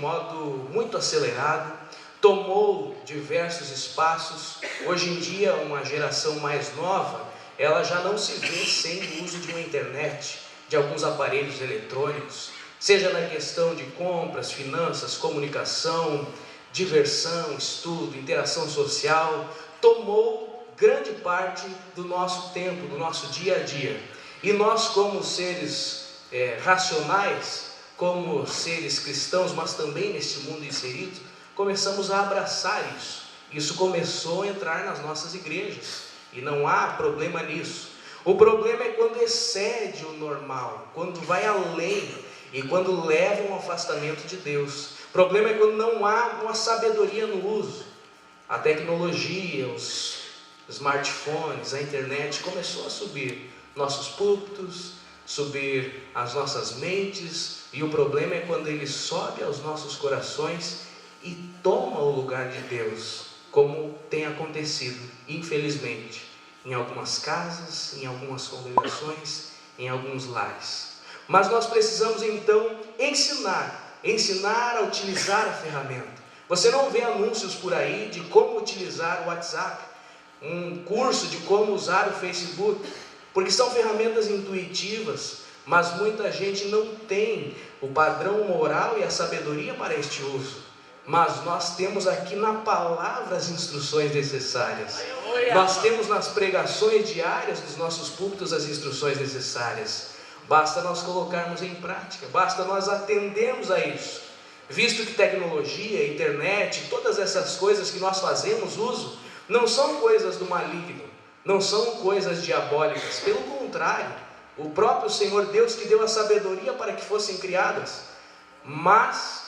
modo muito acelerado, tomou diversos espaços. Hoje em dia, uma geração mais nova, ela já não se vê sem o uso de uma internet, de alguns aparelhos eletrônicos, seja na questão de compras, finanças, comunicação, diversão, estudo, interação social, tomou grande parte do nosso tempo, do nosso dia a dia. E nós, como seres racionais, como seres cristãos, mas também neste mundo inserido, começamos a abraçar isso. Isso começou a entrar nas nossas igrejas, e não há problema nisso. O problema é quando excede o normal, quando vai além e quando leva um afastamento de Deus. O problema é quando não há uma sabedoria no uso. A tecnologia, os smartphones, a internet começou a subir nossos púlpitos, subir as nossas mentes, e o problema é quando ele sobe aos nossos corações e toma o lugar de Deus, como tem acontecido, infelizmente, em algumas casas, em algumas congregações, em alguns lares. Mas nós precisamos então ensinar a utilizar a ferramenta. Você não vê anúncios por aí de como utilizar o WhatsApp, um curso de como usar o Facebook, porque são ferramentas intuitivas, mas muita gente não tem o padrão moral e a sabedoria para este uso. Mas nós temos aqui na palavra as instruções necessárias. Nós temos nas pregações diárias dos nossos púlpitos as instruções necessárias. Basta nós colocarmos em prática, basta nós atendermos a isso. Visto que tecnologia, internet, todas essas coisas que nós fazemos uso, não são coisas do maligno, não são coisas diabólicas. Pelo contrário, o próprio Senhor Deus que deu a sabedoria para que fossem criadas, mas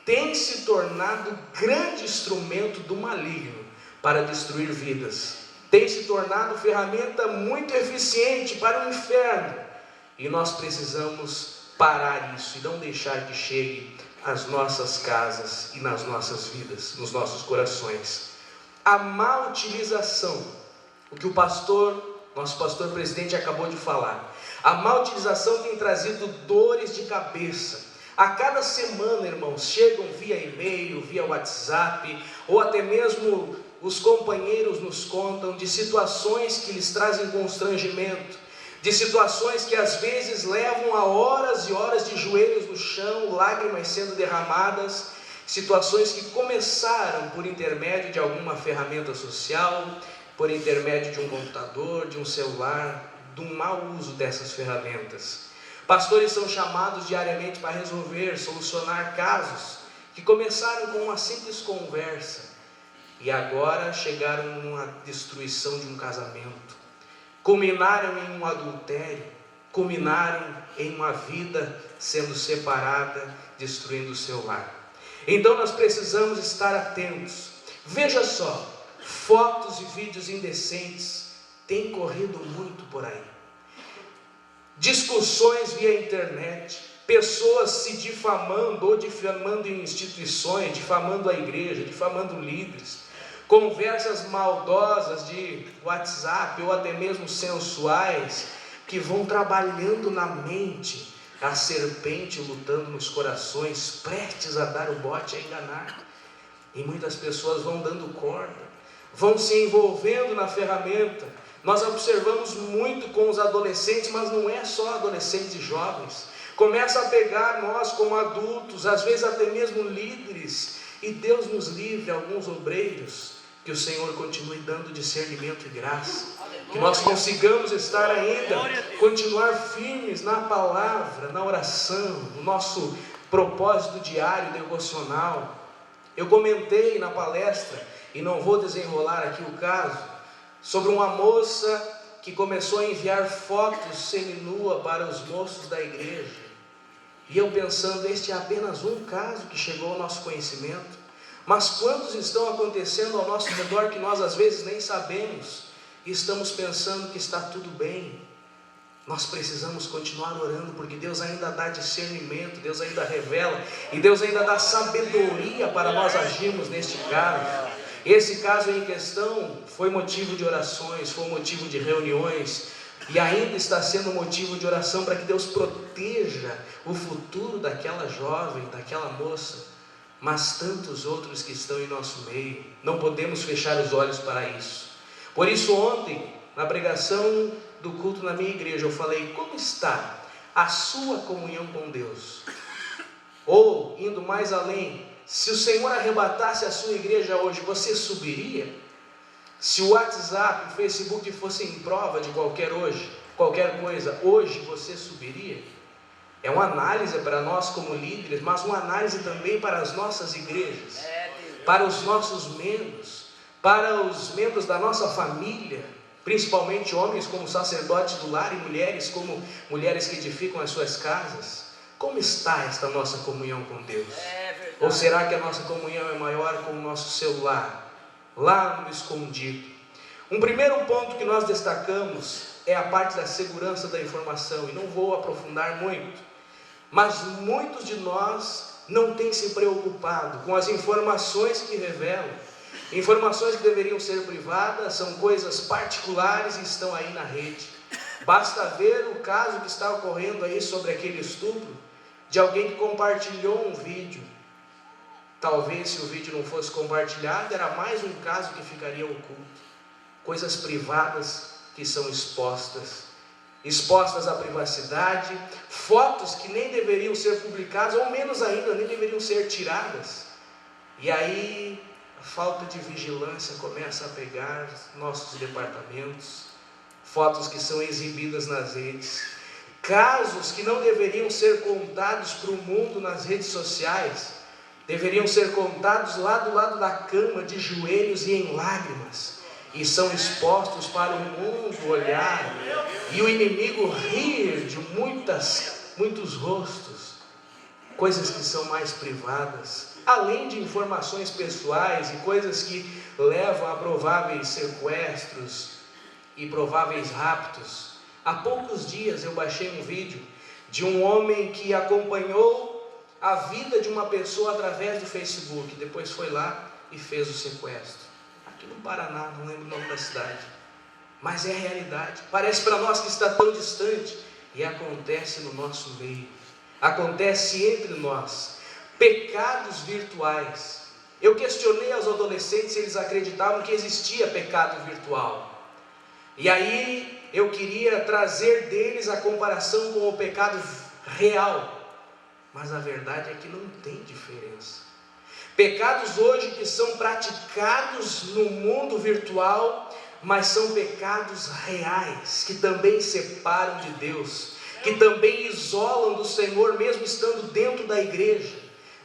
tem se tornado grande instrumento do maligno para destruir vidas. Tem se tornado ferramenta muito eficiente para o inferno. E nós precisamos parar isso e não deixar que chegue às nossas casas e nas nossas vidas, nos nossos corações. A má utilização, o que nosso pastor presidente acabou de falar, a má utilização tem trazido dores de cabeça. A cada semana, irmãos, chegam via e-mail, via WhatsApp, ou até mesmo os companheiros nos contam de situações que lhes trazem constrangimento, de situações que às vezes levam a horas e horas de joelhos no chão, lágrimas sendo derramadas, situações que começaram por intermédio de alguma ferramenta social, por intermédio de um computador, de um celular, do mau uso dessas ferramentas. Pastores são chamados diariamente para resolver, solucionar casos que começaram com uma simples conversa e agora chegaram numa destruição de um casamento, culminaram em um adultério, culminaram em uma vida sendo separada, destruindo o seu lar. Então nós precisamos estar atentos. Veja só, fotos e vídeos indecentes têm corrido muito por aí. Discussões via internet, pessoas se difamando ou difamando em instituições, difamando a igreja, difamando líderes, conversas maldosas de WhatsApp ou até mesmo sensuais, que vão trabalhando na mente, a serpente lutando nos corações, prestes a dar o bote, a enganar. E muitas pessoas vão dando corda, vão se envolvendo na ferramenta. Nós observamos muito com os adolescentes, mas não é só adolescentes e jovens. Começa a pegar nós como adultos, às vezes até mesmo líderes, e Deus nos livre, alguns obreiros, que o Senhor continue dando discernimento e graça, que nós consigamos estar ainda, continuar firmes na palavra, na oração, no nosso propósito diário devocional. Eu comentei na palestra, e não vou desenrolar aqui o caso, sobre uma moça que começou a enviar fotos seminua para os moços da igreja. E eu pensando, este é apenas um caso que chegou ao nosso conhecimento, mas quantos estão acontecendo ao nosso redor que nós às vezes nem sabemos, e estamos pensando que está tudo bem. Nós precisamos continuar orando, porque Deus ainda dá discernimento, Deus ainda revela, e Deus ainda dá sabedoria para nós agirmos neste caso. Esse caso em questão foi motivo de orações, foi motivo de reuniões, e ainda está sendo motivo de oração para que Deus proteja o futuro daquela jovem, daquela moça, mas tantos outros que estão em nosso meio. Não podemos fechar os olhos para isso. Por isso ontem, na pregação do culto na minha igreja, eu falei: como está a sua comunhão com Deus? Ou, indo mais além, se o Senhor arrebatasse a sua igreja hoje, você subiria? Se o WhatsApp, o Facebook fossem prova de qualquer coisa, hoje você subiria? É uma análise para nós como líderes, mas uma análise também para as nossas igrejas, para os nossos membros, para os membros da nossa família, principalmente homens como sacerdotes do lar e mulheres como mulheres que edificam as suas casas. Como está esta nossa comunhão com Deus? Ou será que a nossa comunhão é maior com o nosso celular, lá no escondido? Um primeiro ponto que nós destacamos é a parte da segurança da informação, e não vou aprofundar muito, mas muitos de nós não têm se preocupado com as informações que revelam. Informações que deveriam ser privadas, são coisas particulares e estão aí na rede. Basta ver o caso que está ocorrendo aí sobre aquele estupro, de alguém que compartilhou um vídeo. Talvez se o vídeo não fosse compartilhado, era mais um caso que ficaria oculto. Coisas privadas que são expostas à privacidade, fotos que nem deveriam ser publicadas, ou menos ainda, nem deveriam ser tiradas. E aí a falta de vigilância começa a pegar nossos departamentos, fotos que são exibidas nas redes, casos que não deveriam ser contados para o mundo nas redes sociais, deveriam ser contados lá do lado da cama, de joelhos e em lágrimas, e são expostos para o mundo olhar, e o inimigo rir de muitos rostos, coisas que são mais privadas, além de informações pessoais e coisas que levam a prováveis sequestros e prováveis raptos. Há poucos dias eu baixei um vídeo de um homem que acompanhou a vida de uma pessoa através do Facebook, depois foi lá e fez o sequestro. Aqui no Paraná, não lembro o nome da cidade, mas é a realidade. Parece para nós que está tão distante, e acontece no nosso meio, acontece entre nós. Pecados virtuais. Eu questionei aos adolescentes se eles acreditavam que existia pecado virtual, e aí eu queria trazer deles a comparação com o pecado real, mas a verdade é que não tem diferença. Pecados hoje que são praticados no mundo virtual, mas são pecados reais, que também separam de Deus, que também isolam do Senhor, mesmo estando dentro da igreja,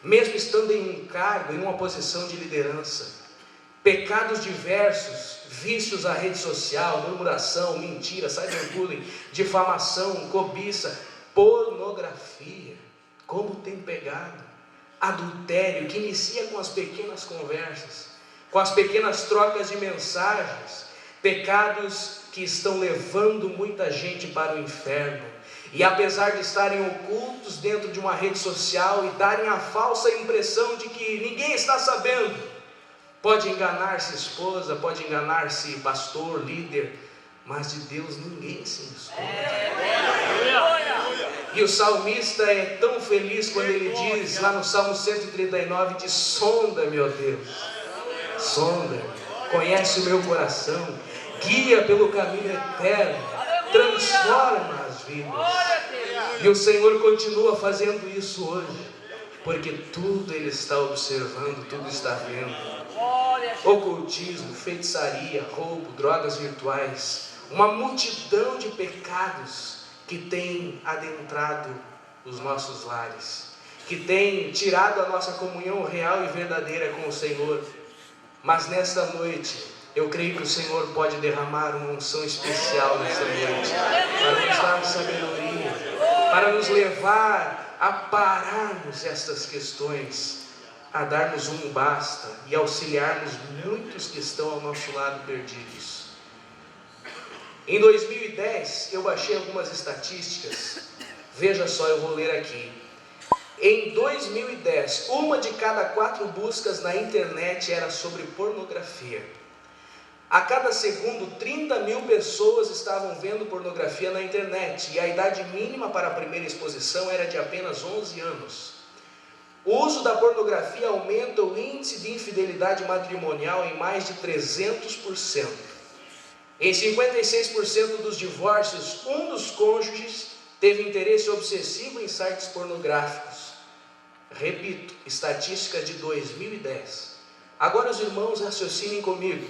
mesmo estando em um cargo, em uma posição de liderança. Pecados diversos, vícios à rede social, murmuração, mentira, cyberbullying, difamação, cobiça, pornografia, como tem pegado. Adultério, que inicia com as pequenas conversas, com as pequenas trocas de mensagens. Pecados que estão levando muita gente para o inferno, e apesar de estarem ocultos dentro de uma rede social e darem a falsa impressão de que ninguém está sabendo, pode enganar-se esposa, pode enganar-se pastor, líder, mas de Deus ninguém se esconde. E o salmista é tão feliz quando ele diz lá no Salmo 139, diz: sonda-me, ó Deus, sonda, conhece o meu coração, guia pelo caminho eterno, transforma as vidas. E o Senhor continua fazendo isso hoje, porque tudo Ele está observando, tudo está vendo. Ocultismo, feitiçaria, roubo, drogas virtuais, uma multidão de pecados que tem adentrado os nossos lares, que tem tirado a nossa comunhão real e verdadeira com o Senhor. Mas nesta noite, eu creio que o Senhor pode derramar uma unção especial nesta noite, para nos dar sabedoria, para nos levar a pararmos estas questões, a darmos um basta e auxiliarmos muitos que estão ao nosso lado perdidos. Em 2010, eu baixei algumas estatísticas, veja só, eu vou ler aqui. Em 2010, 1 de cada 4 buscas na internet era sobre pornografia. A cada segundo, 30 mil pessoas estavam vendo pornografia na internet, e a idade mínima para a primeira exposição era de apenas 11 anos. O uso da pornografia aumenta o índice de infidelidade matrimonial em mais de 300%. Em 56% dos divórcios, um dos cônjuges teve interesse obsessivo em sites pornográficos. Repito, estatística de 2010. Agora os irmãos raciocinem comigo.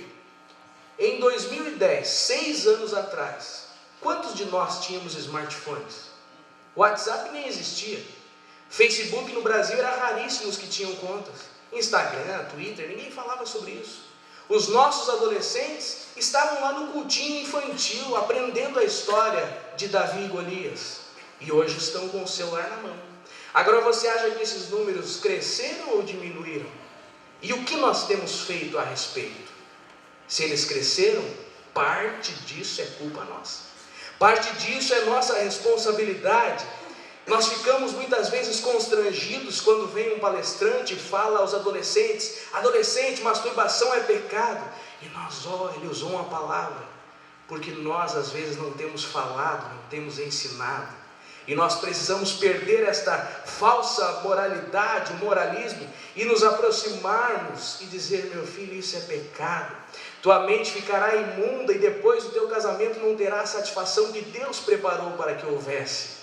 Em 2010, 6 anos atrás, quantos de nós tínhamos smartphones? O WhatsApp nem existia. Facebook no Brasil era raríssimo os que tinham contas. Instagram, Twitter, ninguém falava sobre isso. Os nossos adolescentes estavam lá no cultinho infantil, aprendendo a história de Davi e Golias. E hoje estão com o celular na mão. Agora você acha que esses números cresceram ou diminuíram? E o que nós temos feito a respeito? Se eles cresceram, parte disso é culpa nossa. Parte disso é nossa responsabilidade. Nós ficamos muitas vezes constrangidos quando vem um palestrante e fala aos adolescentes: adolescente, masturbação é pecado. E nós, ele usou uma palavra, porque nós às vezes não temos falado, não temos ensinado. E nós precisamos perder esta falsa moralidade, o moralismo, e nos aproximarmos e dizer: meu filho, isso é pecado. Tua mente ficará imunda e depois o teu casamento não terá a satisfação que Deus preparou para que houvesse.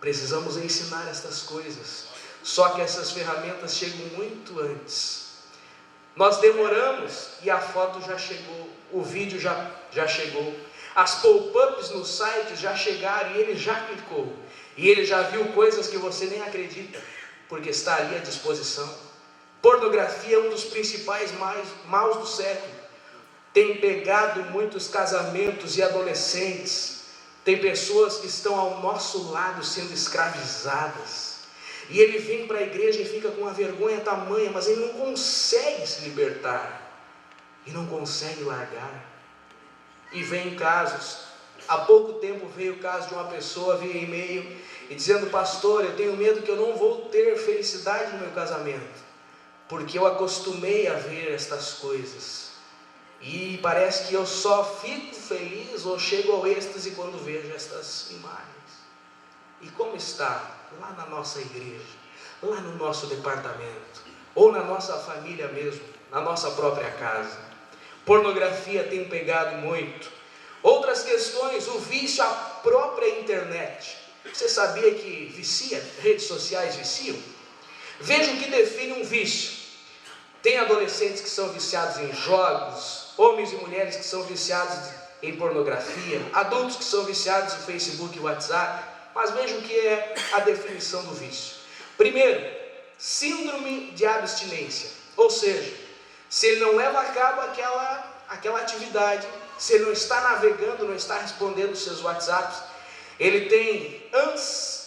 Precisamos ensinar estas coisas, só que essas ferramentas chegam muito antes. Nós demoramos e a foto já chegou, o vídeo já chegou, as pop-ups no site já chegaram e ele já clicou, e ele já viu coisas que você nem acredita, porque está ali à disposição. Pornografia é um dos principais maus do século, tem pegado muitos casamentos e adolescentes. Tem pessoas que estão ao nosso lado sendo escravizadas. E ele vem para a igreja e fica com uma vergonha tamanha, mas ele não consegue se libertar. E não consegue largar. E vem casos. Há pouco tempo veio o caso de uma pessoa via e-mail e dizendo: pastor, eu tenho medo que eu não vou ter felicidade no meu casamento, porque eu acostumei a ver estas coisas. E parece que eu só fico feliz ou chego ao êxtase quando vejo estas imagens. E como está lá na nossa igreja, lá no nosso departamento, ou na nossa família mesmo, na nossa própria casa? Pornografia tem pegado muito. Outras questões, o vício à própria internet. Você sabia que vicia? Redes sociais viciam? Veja o que define um vício. Tem adolescentes que são viciados em jogos, homens e mulheres que são viciados em pornografia, adultos que são viciados em Facebook e WhatsApp. Mas veja o que é a definição do vício. Primeiro, síndrome de abstinência. Ou seja, se ele não leva a cabo aquela atividade, se ele não está navegando, não está respondendo os seus WhatsApps, ele tem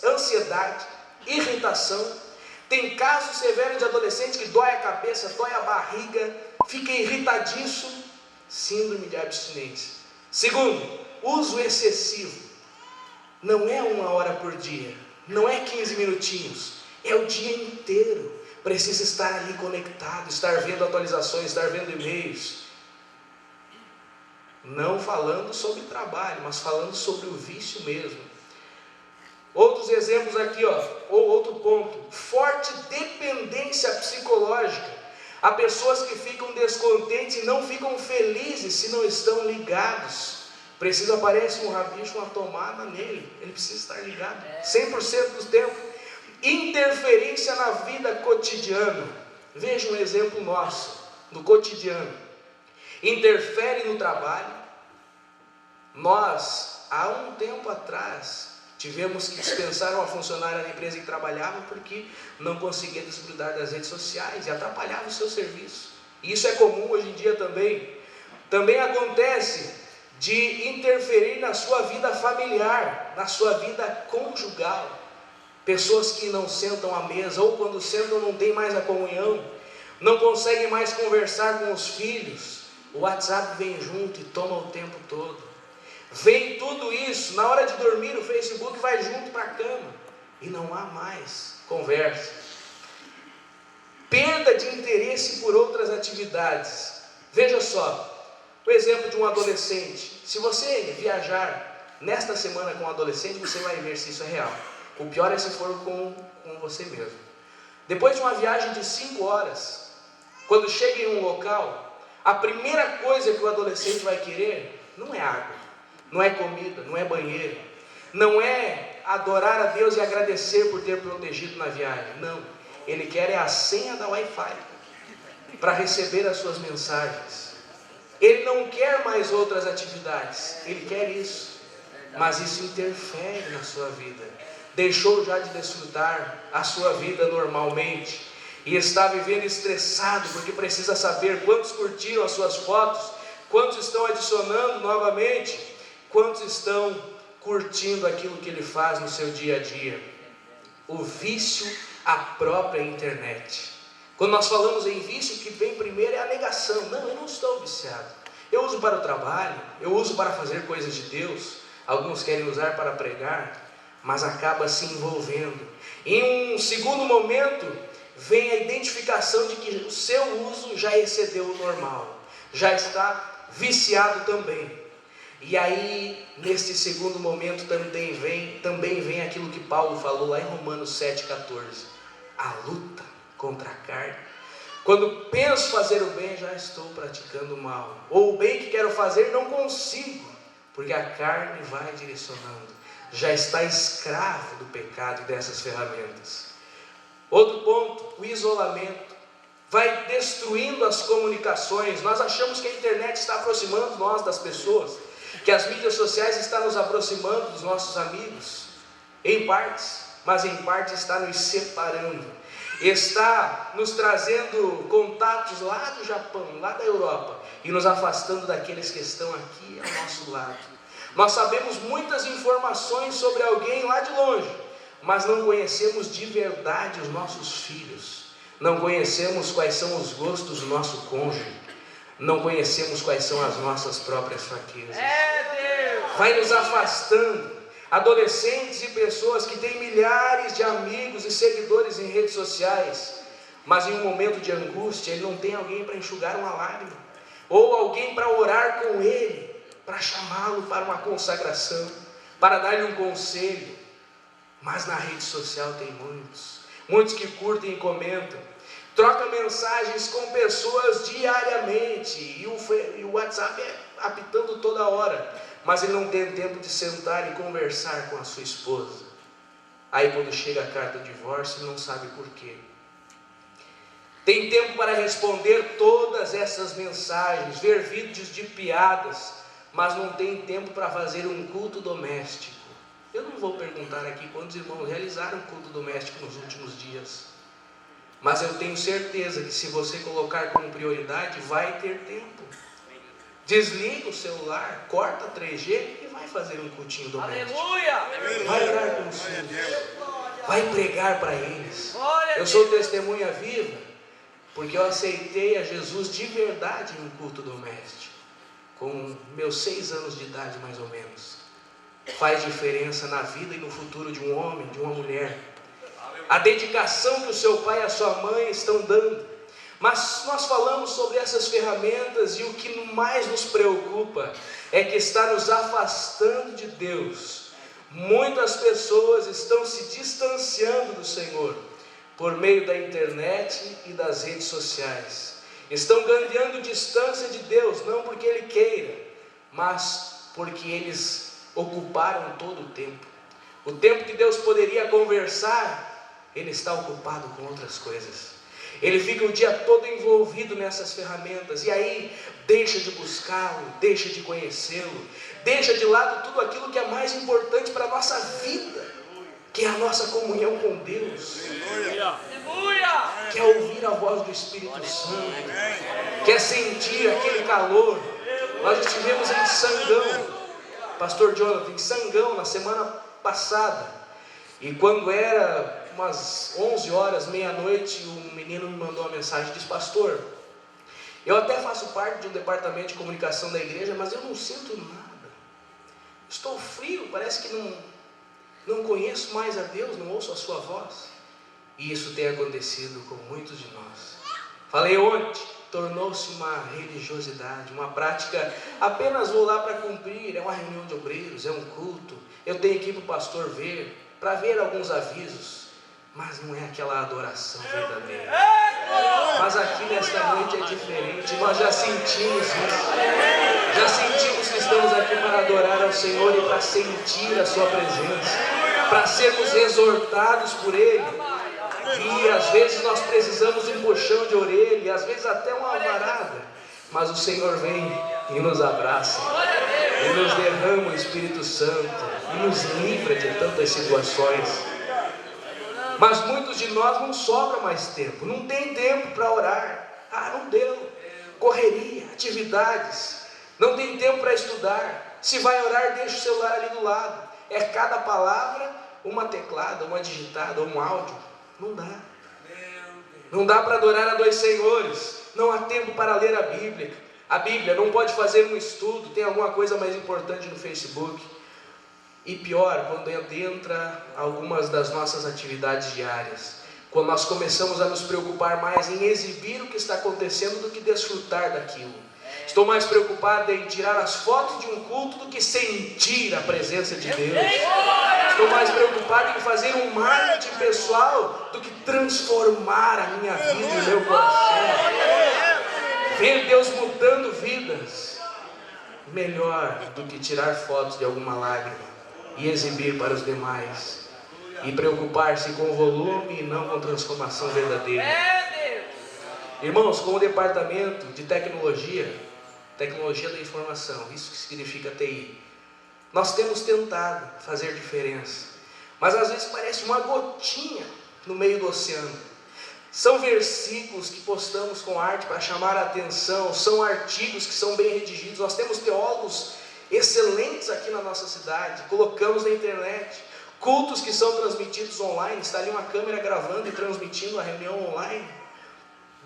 ansiedade, irritação. Tem casos severos de adolescentes que dói a cabeça, dói a barriga, fica irritadíssimo. Síndrome de abstinência. Segundo, uso excessivo. Não é 1 hora por dia, não é 15 minutinhos, é o dia inteiro. Precisa estar ali conectado, estar vendo atualizações, estar vendo e-mails. Não falando sobre trabalho, mas falando sobre o vício mesmo. Outros exemplos aqui, ou outro ponto: forte dependência psicológica. Há pessoas que ficam descontentes e não ficam felizes se não estão ligados. Aparece um rabicho, uma tomada nele, ele precisa estar ligado 100% do tempo. Interferência na vida cotidiana. Veja um exemplo nosso, no cotidiano. Interfere no trabalho. Nós, há um tempo atrás, tivemos que dispensar uma funcionária da empresa que trabalhava porque não conseguia desgrudar das redes sociais e atrapalhava o seu serviço. E isso é comum hoje em dia também. Também acontece de interferir na sua vida familiar, na sua vida conjugal. Pessoas que não sentam à mesa, ou quando sentam não tem mais a comunhão, não conseguem mais conversar com os filhos. O WhatsApp vem junto e toma o tempo todo. Vem tudo isso, na hora de dormir o Facebook vai junto para a cama e não há mais conversa. Perda de interesse por outras atividades. Veja só, o exemplo de um adolescente. Se você viajar nesta semana com um adolescente, você vai ver se isso é real. O pior é se for com você mesmo. Depois de uma viagem de 5 horas, quando chega em um local, a primeira coisa que o adolescente vai querer não é água, não é comida, não é banheiro, não é adorar a Deus e agradecer por ter protegido na viagem. Não, ele quer a senha da Wi-Fi para receber as suas mensagens. Ele não quer mais outras atividades, ele quer isso, mas isso interfere na sua vida. Deixou já de desfrutar a sua vida normalmente e está vivendo estressado porque precisa saber quantos curtiram as suas fotos, quantos estão adicionando novamente, quantos estão curtindo aquilo que ele faz no seu dia a dia. O vício à própria internet. Quando nós falamos em vício, o que vem primeiro é a negação. Não, eu não estou viciado. Eu uso para o trabalho, eu uso para fazer coisas de Deus. Alguns querem usar para pregar, mas acaba se envolvendo. Em um segundo momento, vem a identificação de que o seu uso já excedeu o normal, já está viciado também. E aí, neste segundo momento, também vem aquilo que Paulo falou lá em Romanos 7,14. A luta contra a carne. Quando penso fazer o bem, já estou praticando o mal. Ou o bem que quero fazer, não consigo, porque a carne vai direcionando. Já está escravo do pecado e dessas ferramentas. Outro ponto, o isolamento. Vai destruindo as comunicações. Nós achamos que a internet está aproximando nós das pessoas, que as mídias sociais estão nos aproximando dos nossos amigos, em partes, mas em partes está nos separando, está nos trazendo contatos lá do Japão, lá da Europa, e nos afastando daqueles que estão aqui ao nosso lado. Nós sabemos muitas informações sobre alguém lá de longe, mas não conhecemos de verdade os nossos filhos, não conhecemos quais são os gostos do nosso cônjuge, não conhecemos quais são as nossas próprias fraquezas. Vai nos afastando. Adolescentes e pessoas que têm milhares de amigos e seguidores em redes sociais, mas em um momento de angústia ele não tem alguém para enxugar uma lágrima, ou alguém para orar com ele, para chamá-lo para uma consagração, para dar-lhe um conselho. Mas na rede social tem muitos que curtem e comentam, troca mensagens com pessoas diariamente, e o WhatsApp é apitando toda hora, mas ele não tem tempo de sentar e conversar com a sua esposa. Aí quando chega a carta de divórcio, ele não sabe por quê. Tem tempo para responder todas essas mensagens, ver vídeos de piadas, mas não tem tempo para fazer um culto doméstico. Eu não vou perguntar aqui quantos irmãos realizaram culto doméstico nos últimos dias, mas eu tenho certeza que se você colocar como prioridade, vai ter tempo. Desliga o celular, corta a 3G e vai fazer um cultinho doméstico. Aleluia! Vai orar com os filhos, vai pregar para eles. Eu sou testemunha viva, porque eu aceitei a Jesus de verdade em um culto doméstico, com meus 6 anos de idade mais ou menos. Faz diferença na vida e no futuro de um homem, de uma mulher. A dedicação que o seu pai e a sua mãe estão dando. Mas nós falamos sobre essas ferramentas e o que mais nos preocupa é que está nos afastando de Deus. Muitas pessoas estão se distanciando do Senhor por meio da internet e das redes sociais. Estão ganhando distância de Deus, não porque Ele queira, mas porque eles ocuparam todo o tempo. O tempo que Deus poderia conversar, Ele está ocupado com outras coisas. Ele fica o dia todo envolvido nessas ferramentas, e aí deixa de buscá-lo, deixa de conhecê-lo, deixa de lado tudo aquilo que é mais importante para a nossa vida, que é a nossa comunhão com Deus, que é ouvir a voz do Espírito Santo, que é sentir aquele calor. Nós estivemos em Sangão, Pastor Jonathan, em Sangão na semana passada, e quando era umas 11 horas, meia-noite, um menino me mandou uma mensagem, diz: pastor, eu até faço parte de um departamento de comunicação da igreja, mas eu não sinto nada, estou frio, parece que não conheço mais a Deus, não ouço a sua voz. E isso tem acontecido com muitos de nós. Falei ontem, tornou-se uma religiosidade, uma prática, apenas vou lá para cumprir, é uma reunião de obreiros, é um culto, eu tenho que ir para o pastor ver, para ver alguns avisos. mas não é aquela adoração verdadeira. Mas aqui nesta noite é diferente, nós já sentimos isso. Já sentimos que estamos aqui para adorar ao Senhor e para sentir a sua presença, para sermos exortados por Ele. E às vezes nós precisamos de um puxão de orelha, e às vezes até uma alvarada, mas o Senhor vem e nos abraça, e nos derrama o Espírito Santo, e nos livra de tantas situações. Mas muitos de nós não sobra mais tempo, não tem tempo para orar. Não deu, correria, atividades, não tem tempo para estudar. Se vai orar, deixa o celular ali do lado. É cada palavra uma teclada, uma digitada, um áudio. Não dá. Não dá para adorar a dois senhores. Não há tempo para ler a Bíblia. A Bíblia não pode fazer um estudo, tem alguma coisa mais importante no Facebook. E pior, quando entra algumas das nossas atividades diárias, quando nós começamos a nos preocupar mais em exibir o que está acontecendo do que desfrutar daquilo. Estou mais preocupado em tirar as fotos de um culto do que sentir a presença de Deus. Estou mais preocupado em fazer um marketing pessoal do que transformar a minha vida e o meu coração. Ver Deus mudando vidas. Melhor do que tirar fotos de alguma lágrima e exibir para os demais, e preocupar-se com volume e não com transformação verdadeira. Irmãos, com o departamento de tecnologia da informação, isso que significa TI, nós temos tentado fazer diferença, mas às vezes parece uma gotinha no meio do oceano. São versículos que postamos com arte para chamar a atenção, são artigos que são bem redigidos. Nós temos teólogos excelentes aqui na nossa cidade, colocamos na internet, cultos que são transmitidos online, está ali uma câmera gravando e transmitindo a reunião online,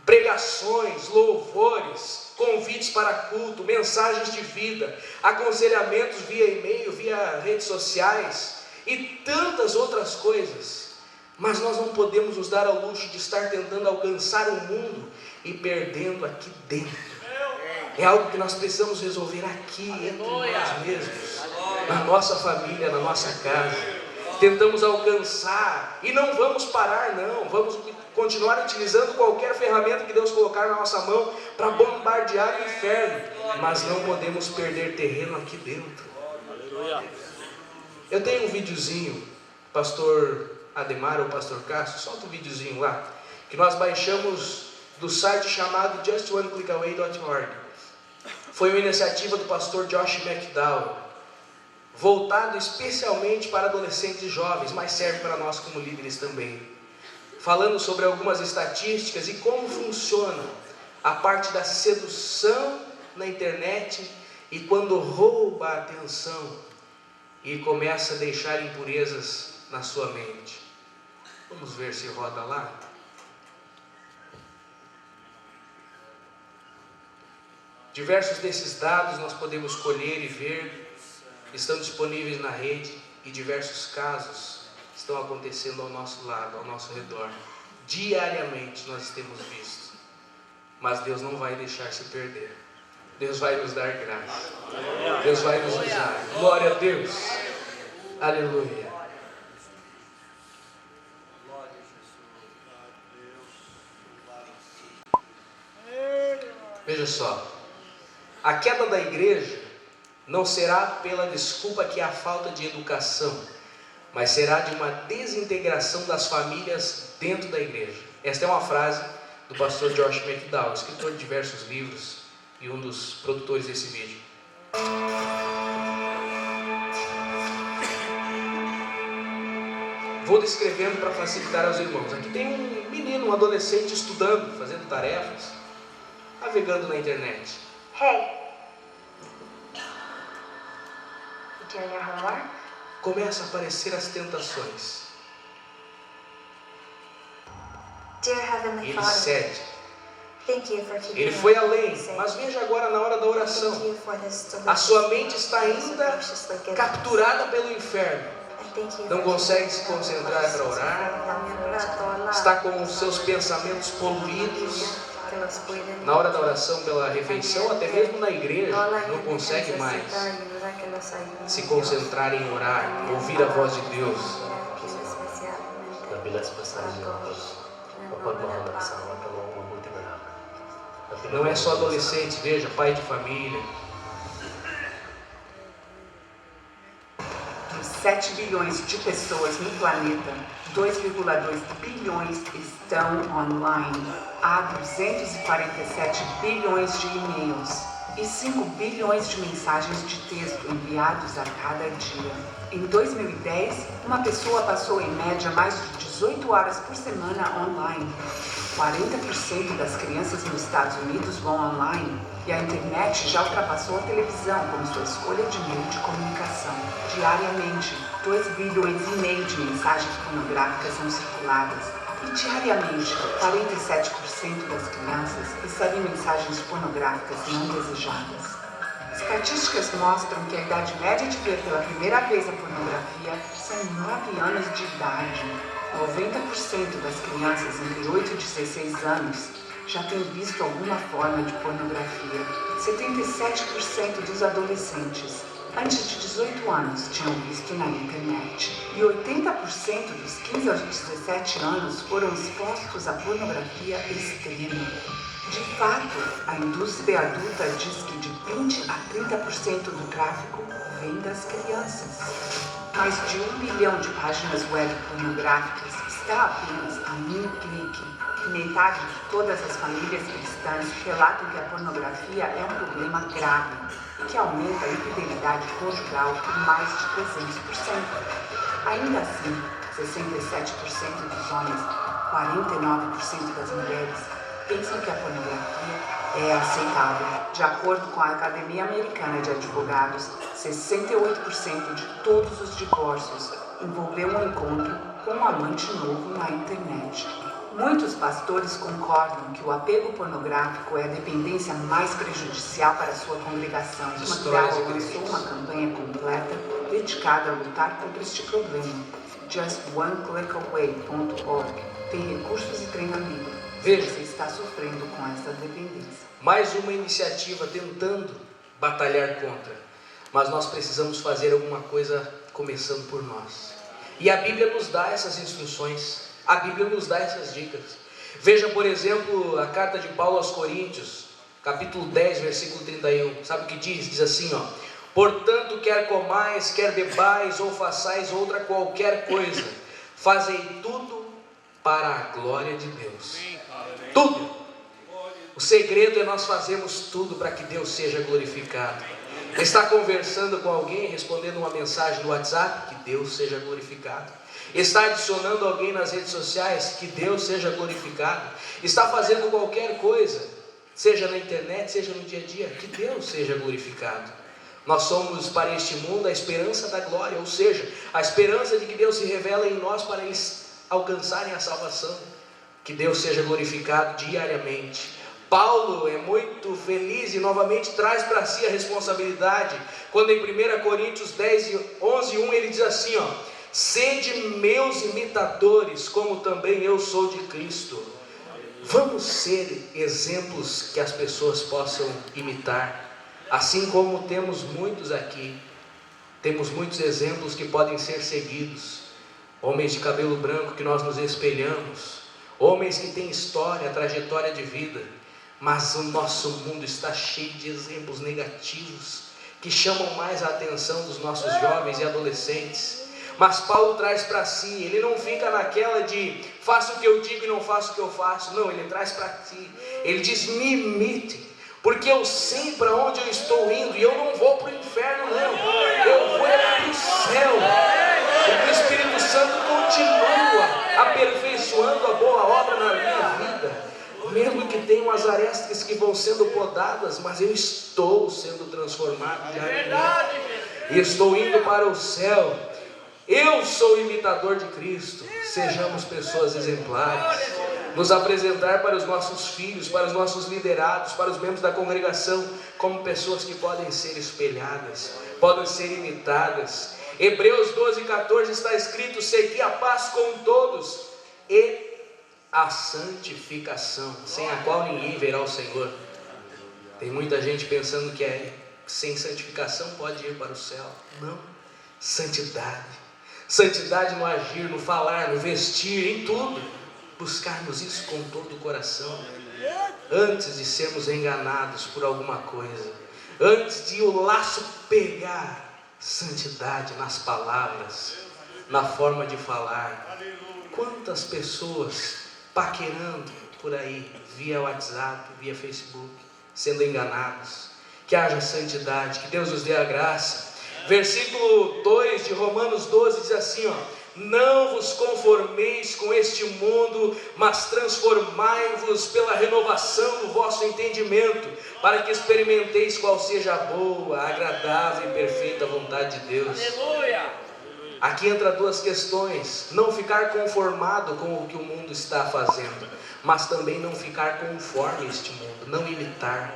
pregações, louvores, convites para culto, mensagens de vida, aconselhamentos via e-mail, via redes sociais e tantas outras coisas. Mas nós não podemos nos dar ao luxo de estar tentando alcançar o mundo e perdendo aqui dentro. É algo que nós precisamos resolver aqui, entre nós mesmos, na nossa família, na nossa casa. Tentamos alcançar, e não vamos parar não, vamos continuar utilizando qualquer ferramenta que Deus colocar na nossa mão para bombardear o inferno, mas não podemos perder terreno aqui dentro. Eu tenho um videozinho, pastor Ademar ou pastor Cássio, solta um videozinho lá, que nós baixamos do site chamado justoneclickaway.org. Foi uma iniciativa do pastor Josh McDowell, voltado especialmente para adolescentes e jovens, mas serve para nós como líderes também. Falando sobre algumas estatísticas e como funciona a parte da sedução na internet e quando rouba a atenção e começa a deixar impurezas na sua mente. Vamos ver se roda lá. Diversos desses dados nós podemos colher e ver, estão disponíveis na rede, e diversos casos estão acontecendo ao nosso lado, ao nosso redor. Diariamente nós temos visto, mas Deus não vai deixar se perder. Deus vai nos dar graça, Deus vai nos usar. Glória a Deus, aleluia. Veja só, a queda da igreja não será pela desculpa que há falta de educação, mas será de uma desintegração das famílias dentro da igreja. Esta é uma frase do pastor Josh McDowell, escritor de diversos livros e um dos produtores desse vídeo. Vou descrevendo para facilitar aos irmãos. Aqui tem um menino, um adolescente estudando, fazendo tarefas, navegando na internet. Hey, you doing your homework? Começa a aparecer as tentações. Dear Heavenly Ele Father, cede. thank you for keeping Ele me foi além, safe. mas veja agora na hora da oração. Thank you for this delicious A sua mente está meal so ainda graciously given. capturada pelo inferno. And thank you Não for consegue keeping se me concentrar para orar. Está com os seus pensamentos poluídos. Na hora da oração pela refeição, até mesmo na igreja, não consegue mais se concentrar em orar, ouvir a voz de Deus. Não é só adolescente, veja, pai de família. Dos 7 bilhões de pessoas no planeta, 2,2 bilhões estão online. Há 247 bilhões de e-mails e 5 bilhões de mensagens de texto enviados a cada dia. Em 2010, uma pessoa passou em média mais de 18 horas por semana online. 40% das crianças nos Estados Unidos vão online e a internet já ultrapassou a televisão como sua escolha de meio de comunicação. Diariamente, 2 bilhões e meio de mensagens pornográficas são circuladas. E diariamente, 47% das crianças recebem mensagens pornográficas não desejadas. Estatísticas mostram que a idade média de ver pela primeira vez a pornografia são 9 anos de idade. 90% das crianças entre 8 e 16 anos já têm visto alguma forma de pornografia. 77% dos adolescentes antes de 18 anos tinham visto na internet. E 80% dos 15 aos 17 anos foram expostos à pornografia extrema. De fato, a indústria adulta diz que de 20 a 30% do tráfico vem das crianças. Mais de 1 bilhão de páginas web pornográficas está apenas a um clique. Metade de todas as famílias cristãs relatam que a pornografia é um problema grave e que aumenta a infidelidade conjugal por mais de 300%. Ainda assim, 67% dos homens, 49% das mulheres pensam que a pornografia é aceitável. De acordo com a Academia Americana de Advogados, 68% de todos os divórcios envolveu um encontro com um amante novo na internet. Muitos pastores concordam que o apego pornográfico é a dependência mais prejudicial para a sua congregação. McDowell lançou uma campanha completa dedicada a lutar contra este problema. JustOneClickAway.org tem recursos e treinamento. Veja, você está sofrendo com essa dependência. Mais uma iniciativa tentando batalhar contra. Mas nós precisamos fazer alguma coisa começando por nós. E a Bíblia nos dá essas instruções. A Bíblia nos dá essas dicas. Veja, por exemplo, a carta de Paulo aos Coríntios, capítulo 10, versículo 31. Sabe o que diz? Diz assim, ó: portanto, quer comais, quer bebais, ou façais outra qualquer coisa, fazei tudo para a glória de Deus. Tudo. O segredo é nós fazermos tudo para que Deus seja glorificado. Está conversando com alguém, respondendo uma mensagem no WhatsApp, que Deus seja glorificado. Está adicionando alguém nas redes sociais, que Deus seja glorificado. Está fazendo qualquer coisa, seja na internet, seja no dia a dia, que Deus seja glorificado. Nós somos para este mundo a esperança da glória, ou seja, a esperança de que Deus se revela em nós para eles alcançarem a salvação. Que Deus seja glorificado diariamente. Paulo é muito feliz e novamente traz para si a responsabilidade, quando em 1 Coríntios 10, 11, 1 ele diz assim, ó: sede meus imitadores, como também eu sou de Cristo. Vamos ser exemplos que as pessoas possam imitar, assim como temos muitos aqui, temos muitos exemplos que podem ser seguidos, homens de cabelo branco que nós nos espelhamos, homens que têm história, trajetória de vida, mas o nosso mundo está cheio de exemplos negativos, que chamam mais a atenção dos nossos jovens e adolescentes. Mas Paulo traz para si, ele não fica naquela de faço o que eu digo e não faço o que eu faço, não, ele traz para si, ele diz: me imite, porque eu sei para onde eu estou indo, e eu não vou para o inferno não, eu vou para o céu, porque o Espírito Santo continua aperfeiçoando a boa obra na minha vida. Mesmo que tenham as arestas que vão sendo podadas, mas eu estou sendo transformado diariamente, e estou indo para o céu. Eu sou imitador de Cristo. Sejamos pessoas exemplares, nos apresentar para os nossos filhos, para os nossos liderados, para os membros da congregação, como pessoas que podem ser espelhadas, podem ser imitadas. Hebreus 12:14 está escrito: segui a paz com todos e a santificação, sem a qual ninguém verá o Senhor. Tem muita gente pensando que sem santificação pode ir para o céu. Não, santidade. Santidade no agir, no falar, no vestir, em tudo. Buscarmos isso com todo o coração. Antes de sermos enganados por alguma coisa, antes de o laço pegar, santidade nas palavras, na forma de falar. Quantas pessoas paquerando por aí, via WhatsApp, via Facebook, sendo enganados. Que haja santidade, que Deus nos dê a graça. Versículo 2 de Romanos 12 diz assim, ó: não vos conformeis com este mundo, mas transformai-vos pela renovação do vosso entendimento, para que experimenteis qual seja a boa, agradável e perfeita vontade de Deus. Aleluia! Aqui entra duas questões: não ficar conformado com o que o mundo está fazendo, mas também não ficar conforme este mundo, não imitar.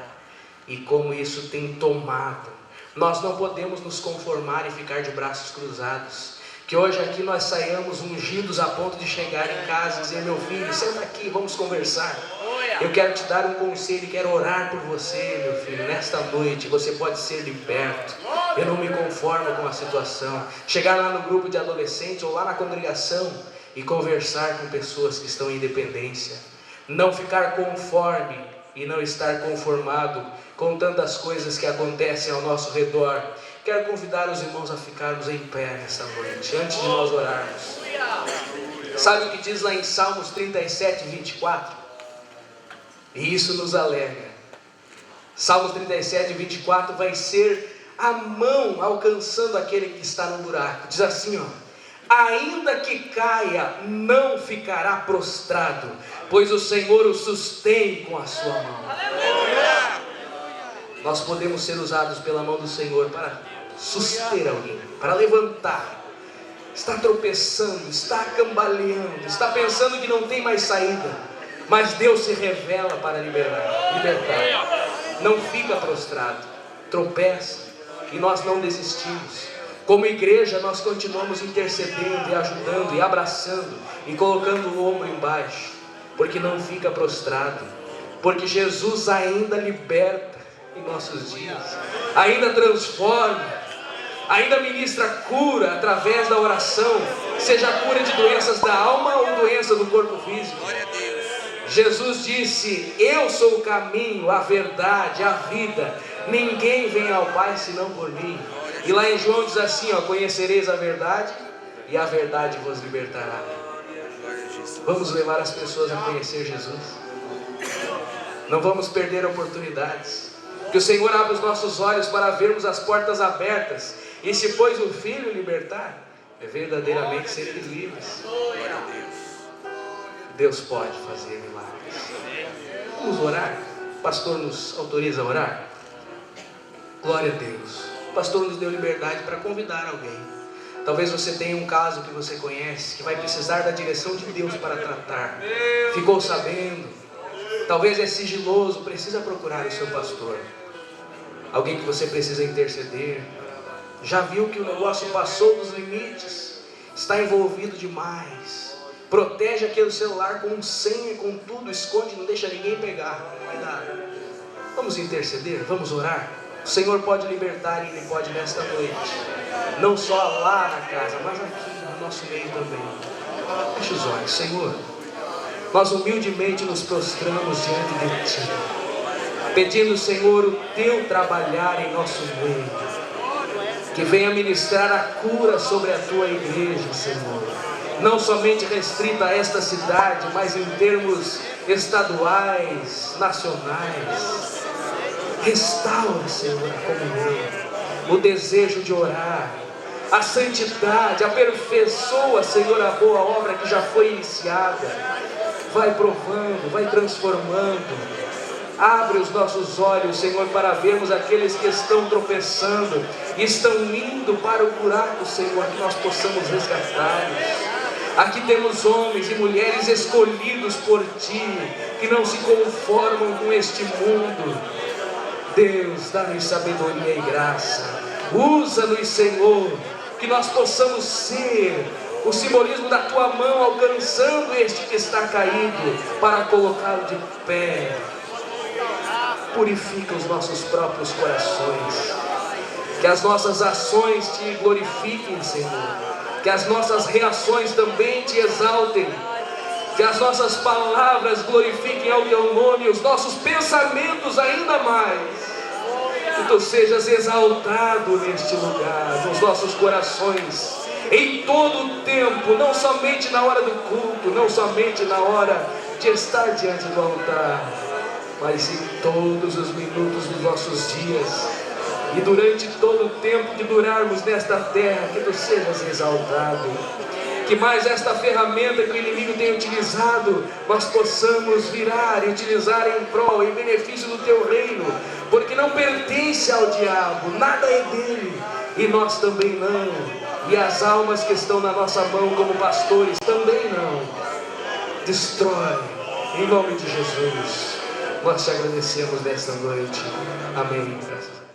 E como isso tem tomado, nós não podemos nos conformar e ficar de braços cruzados. Que hoje aqui nós saiamos ungidos a ponto de chegar em casa e dizer: meu filho, senta aqui, vamos conversar. Eu quero te dar um conselho, quero orar por você, meu filho. Nesta noite você pode ser liberto. Eu não me conformo com a situação. Chegar lá no grupo de adolescentes ou lá na congregação e conversar com pessoas que estão em dependência. Não ficar conforme e não estar conformado com tantas coisas que acontecem ao nosso redor. Quero convidar os irmãos a ficarmos em pé nesta noite, antes de nós orarmos. Sabe o que diz lá em Salmos 37, 24? E isso nos alegra. Salmos 37, 24 vai ser a mão alcançando aquele que está no buraco. Diz assim, ó: ainda que caia, não ficará prostrado, pois o Senhor o sustém com a sua mão. Nós podemos ser usados pela mão do Senhor para suster alguém, para levantar. Está tropeçando, está cambaleando, está pensando que não tem mais saída, mas Deus se revela para libertar. Não fica prostrado, tropeça, e nós não desistimos. Como igreja nós continuamos intercedendo e ajudando e abraçando e colocando o ombro embaixo, porque não fica prostrado, porque Jesus ainda liberta em nossos dias, ainda transforma, ainda ministra cura através da oração, seja cura de doenças da alma ou doença do corpo físico. Jesus disse: eu sou o caminho, a verdade, a vida, ninguém vem ao Pai senão por mim. E lá em João diz assim, ó: conhecereis a verdade e a verdade vos libertará. Vamos levar as pessoas a conhecer Jesus. Não vamos perder oportunidades. Que o Senhor abra os nossos olhos para vermos as portas abertas, e se pois o Filho libertar, é verdadeiramente serem livres. Deus pode fazer milagres. Vamos orar? O pastor nos autoriza a orar? Glória a Deus. O pastor nos deu liberdade para convidar alguém. Talvez você tenha um caso que você conhece, que vai precisar da direção de Deus para tratar. Ficou sabendo? Talvez é sigiloso, precisa procurar o seu pastor. Alguém que você precisa interceder. Já viu que o negócio passou dos limites, está envolvido demais. Protege aquele celular com senha, com tudo, esconde, não deixa ninguém pegar. Cuidado. Vamos interceder, vamos orar. O Senhor pode libertar e Ele pode nesta noite. Não só lá na casa, mas aqui no nosso meio também. Feche os olhos. Senhor, nós humildemente nos prostramos diante de Ti, pedindo, Senhor, o Teu trabalhar em nosso meio, que venha ministrar a cura sobre a Tua igreja, Senhor, não somente restrita a esta cidade, mas em termos estaduais, nacionais. Restaura, Senhor, a comunhão, o desejo de orar, a santidade, aperfeiçoa, Senhor, a boa obra que já foi iniciada. Vai provando, vai transformando. Abre os nossos olhos, Senhor, para vermos aqueles que estão tropeçando, estão indo para o buraco, Senhor, que nós possamos resgatá-los. Aqui temos homens e mulheres escolhidos por Ti, que não se conformam com este mundo. Deus, dá-nos sabedoria e graça. Usa-nos, Senhor, que nós possamos ser o simbolismo da Tua mão alcançando este que está caído, para colocá-lo de pé. Purifica os nossos próprios corações, que as nossas ações Te glorifiquem, Senhor, Que as nossas reações também te exaltem. Que as nossas palavras glorifiquem ao teu nome, os nossos pensamentos ainda mais. Que tu sejas exaltado neste lugar, nos nossos corações, em todo o tempo, não somente na hora do culto, não somente na hora de estar diante do altar, mas em todos os minutos dos nossos dias e durante todo o tempo que durarmos nesta terra. Que tu sejas exaltado. Que mais esta ferramenta que o inimigo tem utilizado, nós possamos virar e utilizar em prol, em benefício do teu reino, porque não pertence ao diabo, nada é dele, e nós também não, e as almas que estão na nossa mão como pastores também não. Destrói, em nome de Jesus. Nós te agradecemos nesta noite. Amém. Graças a Deus.